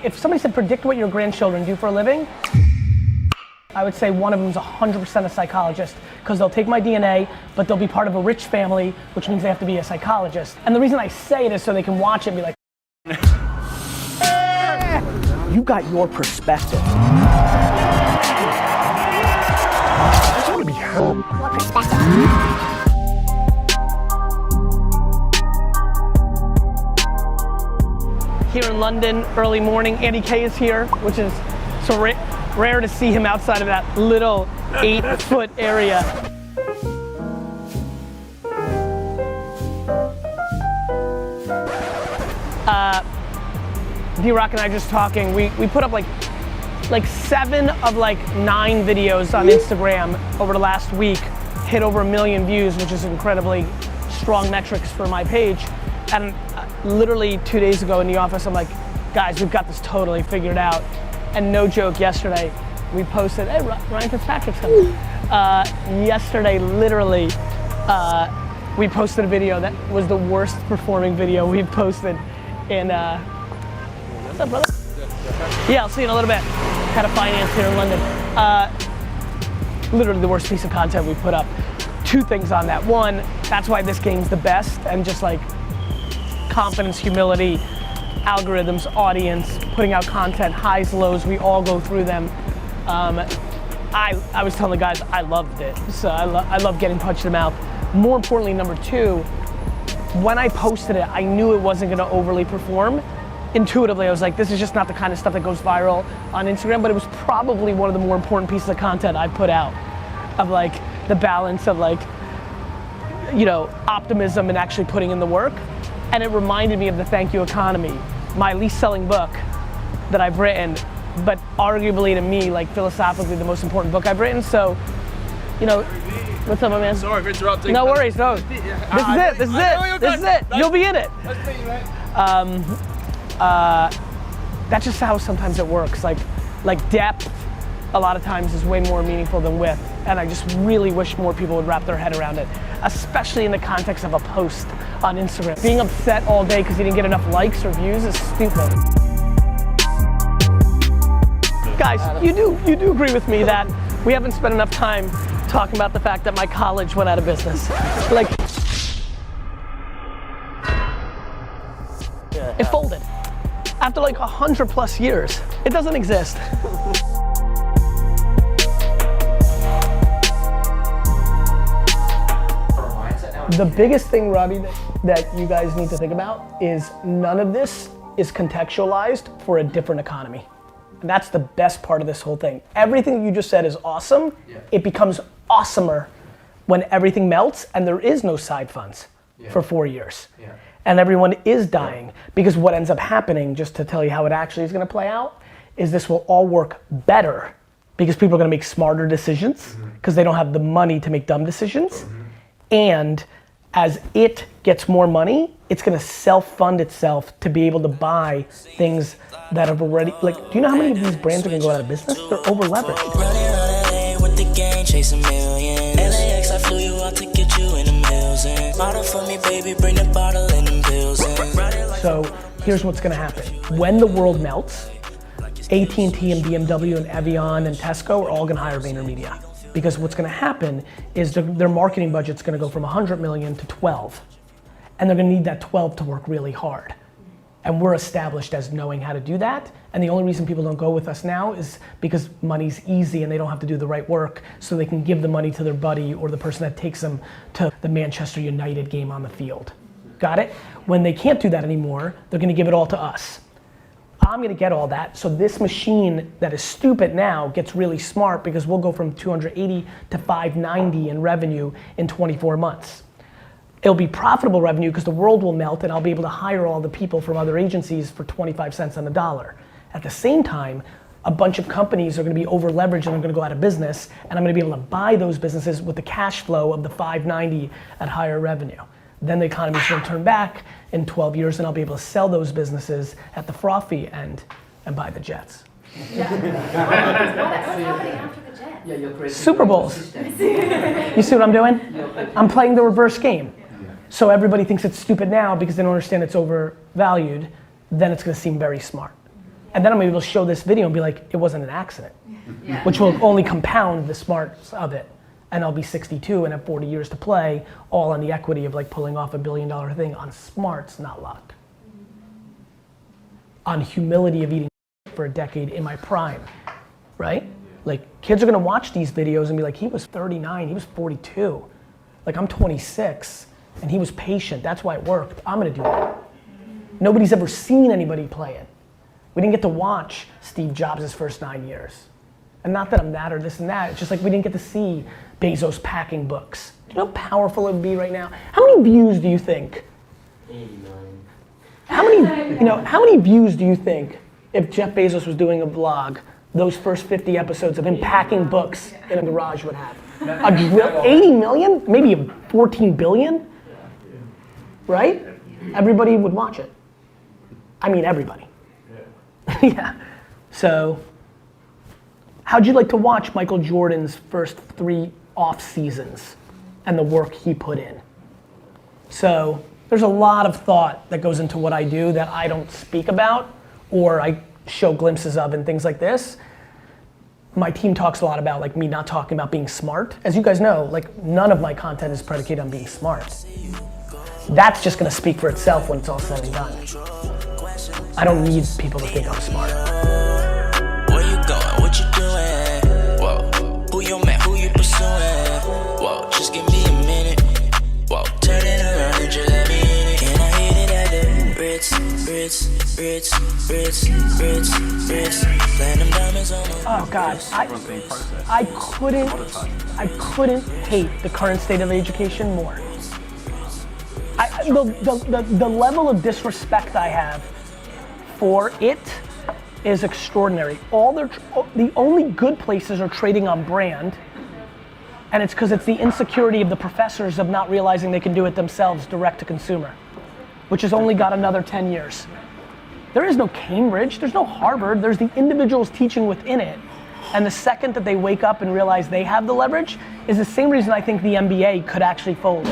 If somebody said predict what your grandchildren do for a living, I would say one of them is 100% a psychologist, because they'll take my DNA, but they'll be part of a rich family, which means they have to be a psychologist. And the reason I say it is so they can watch it and be like, you got your perspective. I just want to be heard. Your perspective. Here in London, early morning, Andy K is here, which is so rare to see him outside of that little 8-foot area. D-Rock and I just talking, we put up like 7 of 9 videos on Instagram over the last week, hit over 1 million views, which is incredibly strong metrics for my page. And literally 2 days ago in the office, I'm like, guys, we've got this totally figured out. And no joke, yesterday we posted, hey, Ryan Fitzpatrick's coming. Yesterday, literally, we posted a video that was the worst performing video we've posted in, what's up, brother? Yeah, I'll see you in a little bit. Head of finance here in London. Literally the worst piece of content we put up. 2 things on that. One, that's why this game's the best, and just like confidence, humility, algorithms, audience, putting out content, highs, lows, we all go through them. I was telling the guys I loved it, so I love getting punched in the mouth. More importantly, number 2, when I posted it, I knew it wasn't gonna overly perform. Intuitively, I was like, this is just not the kind of stuff that goes viral on Instagram, but it was probably one of the more important pieces of content I put out, of like the balance of like, you know, optimism and actually putting in the work. And it reminded me of the Thank You Economy, my least selling book that I've written, but arguably to me, like philosophically, the most important book I've written. So, you know, what's up, my man? Sorry for interrupting. No worries, no. This is it. You'll be in it. Nice to meet you, mate. That's just how sometimes it works. Like depth, a lot of times is way more meaningful than width. And I just really wish more people would wrap their head around it, especially in the context of a post on Instagram. Being upset all day because you didn't get enough likes or views is stupid. Guys, you do agree with me that we haven't spent enough time talking about the fact that my college went out of business. Like, it folded. After like 100+ years. It doesn't exist. The biggest thing, Robbie, that you guys need to think about is none of this is contextualized for a different economy. And that's the best part of this whole thing. Everything you just said is awesome. Yeah. It becomes awesomer when everything melts and there is no side funds for 4 years. Yeah. And everyone is dying, because what ends up happening, just to tell you how it actually is gonna play out, is this will all work better because people are gonna make smarter decisions because they don't have the money to make dumb decisions. And as it gets more money, it's gonna self-fund itself to be able to buy things that have already, like, do you know how many of these brands are gonna go out of business? They're over leveraged. With the game, chase a million. LAX, I flew you out to get you in a million. Bottle for me, baby, bring the bottle and them bills in. So here's what's gonna happen. When the world melts, AT&T and BMW and Evian and Tesco are all gonna hire VaynerMedia. Because what's gonna happen is their marketing budget's gonna go from 100 million to 12. And they're gonna need that 12 to work really hard. And we're established as knowing how to do that. And the only reason people don't go with us now is because money's easy and they don't have to do the right work, so they can give the money to their buddy or the person that takes them to the Manchester United game on the field. Got it? When they can't do that anymore, they're gonna give it all to us. I'm gonna get all that, so this machine that is stupid now gets really smart, because we'll go from 280 to 590 in revenue in 24 months. It'll be profitable revenue because the world will melt and I'll be able to hire all the people from other agencies for 25 cents on the dollar. At the same time, a bunch of companies are gonna be over leveraged and are gonna go out of business, and I'm gonna be able to buy those businesses with the cash flow of the 590 at higher revenue. Then the economy's gonna turn back in 12 years and I'll be able to sell those businesses at the frothy end and buy the jets. Yeah. What's happening after the Jets? Yeah, you're creating Super Bowls. You see what I'm doing? I'm playing the reverse game. So everybody thinks it's stupid now because they don't understand it's overvalued. Then it's gonna seem very smart. And then I'm able to show this video and be like, it wasn't an accident. Yeah. Which will only compound the smarts of it. And I'll be 62 and have 40 years to play, all on the equity of like pulling off $1 billion thing on smarts, not luck. On humility of eating for a decade in my prime, right? Like kids are gonna watch these videos and be like, he was 39, he was 42. Like I'm 26 and he was patient, that's why it worked. I'm gonna do that. Nobody's ever seen anybody play it. We didn't get to watch Steve Jobs' first 9 years. And not that I'm that or this and that, it's just like we didn't get to see Bezos packing books. Do you know how powerful it would be right now? How many views do you think? 89. How many views do you think if Jeff Bezos was doing a vlog, those first 50 episodes of him packing books in a garage would have? 80 million? Maybe 14 billion? Right? Everybody would watch it. I mean everybody. Yeah. So, how'd you like to watch Michael Jordan's first 3 off seasons and the work he put in? So, there's a lot of thought that goes into what I do that I don't speak about or I show glimpses of and things like this. My team talks a lot about like me not talking about being smart. As you guys know, like none of my content is predicated on being smart. That's just gonna speak for itself when it's all said and done. I don't need people to think I'm smart. Where you going? What you doing? Whoa. Who you met? Who you pursuing? Whoa. Just give me a minute. Whoa. Turn it around and just let me in it. Can I hit it at the Ritz? Platinum diamonds on my Oh God, I couldn't hate the current state of education more. The level of disrespect I have for it is extraordinary. The only good places are trading on brand, and it's because it's the insecurity of the professors of not realizing they can do it themselves direct to consumer, which has only got another 10 years. There is no Cambridge, there's no Harvard, there's the individuals teaching within it. And the second that they wake up and realize they have the leverage is the same reason I think the NBA could actually fold.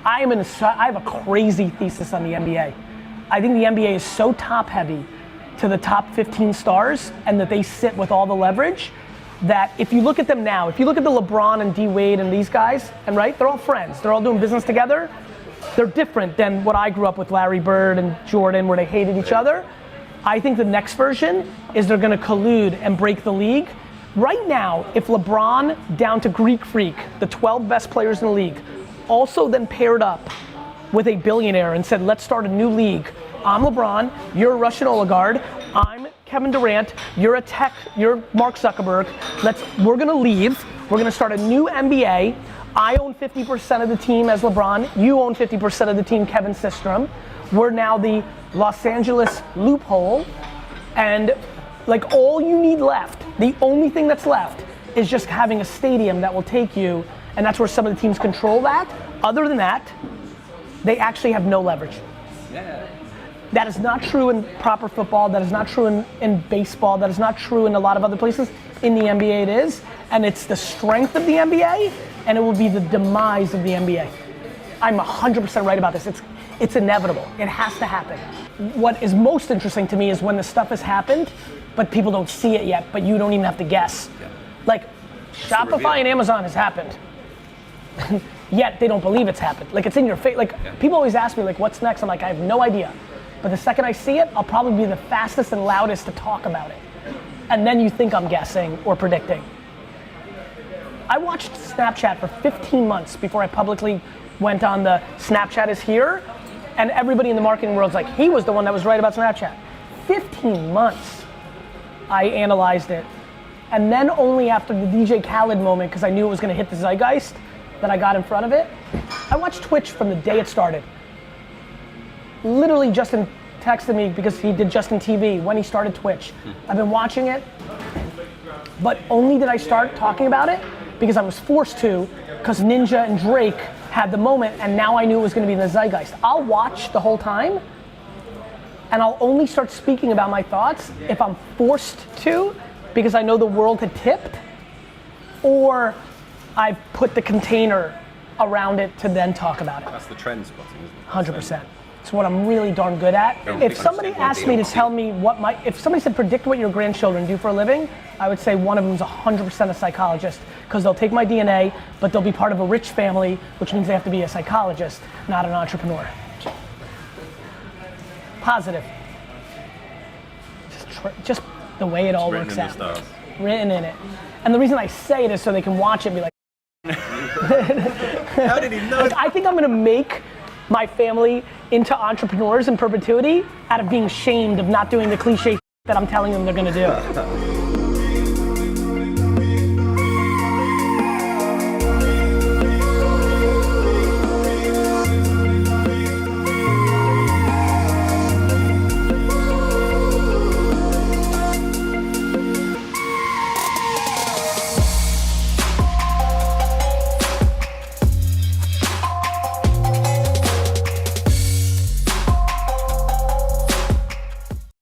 I have a crazy thesis on the NBA. I think the NBA is so top heavy to the top 15 stars and that they sit with all the leverage that if you look at them now, if you look at the LeBron and D Wade and these guys, and right, they're all friends, they're all doing business together. They're different than what I grew up with Larry Bird and Jordan where they hated each other. I think the next version is they're gonna collude and break the league. Right now, if LeBron down to Greek Freak, the 12 best players in the league, also then paired up with a billionaire and said, let's start a new league. I'm LeBron, you're a Russian oligarch, I'm Kevin Durant, you're Mark Zuckerberg, we're gonna leave, we're gonna start a new NBA, I own 50% of the team as LeBron, you own 50% of the team, Kevin Systrom. We're now the Los Angeles loophole, and like all you need left, the only thing that's left is just having a stadium that will take you, and that's where some of the teams control that. Other than that, they actually have no leverage. Yeah. That is not true in proper football, that is not true in baseball, that is not true in a lot of other places. In the NBA it is, and it's the strength of the NBA, and it will be the demise of the NBA. I'm 100% right about this. It's inevitable, it has to happen. What is most interesting to me is when the stuff has happened, but people don't see it yet, but you don't even have to guess. Yeah. Like, Shopify and Amazon has happened. Yet they don't believe it's happened. Like it's in your face. Like people always ask me like what's next? I'm like I have no idea. But the second I see it, I'll probably be the fastest and loudest to talk about it. And then you think I'm guessing or predicting. I watched Snapchat for 15 months before I publicly went on the Snapchat is here. And everybody in the marketing world's like, he was the one that was right about Snapchat. 15 months I analyzed it. And then only after the DJ Khaled moment, because I knew it was gonna hit the zeitgeist, that I got in front of it. I watched Twitch from the day it started. Literally Justin texted me because he did Justin TV when he started Twitch. I've been watching it, but only did I start talking about it because I was forced to, because Ninja and Drake had the moment and now I knew it was gonna be in the zeitgeist. I'll watch the whole time and I'll only start speaking about my thoughts if I'm forced to because I know the world had tipped or I've put the container around it to then talk about it. That's the trend spotting, isn't it? 100%. It's what I'm really darn good at. don't If somebody understand what asked they me to don't tell me if somebody said predict what your grandchildren do for a living, I would say one of them is 100% a psychologist, because they'll take my DNA, but they'll be part of a rich family, which means they have to be a psychologist, not an entrepreneur. Positive. Just the way it all Written works in out. the stars. Written in it. And the reason I say it is so they can watch it and be like, How did he know? like, I think I'm gonna make my family into entrepreneurs in perpetuity out of being shamed of not doing the cliche that I'm telling them they're gonna do.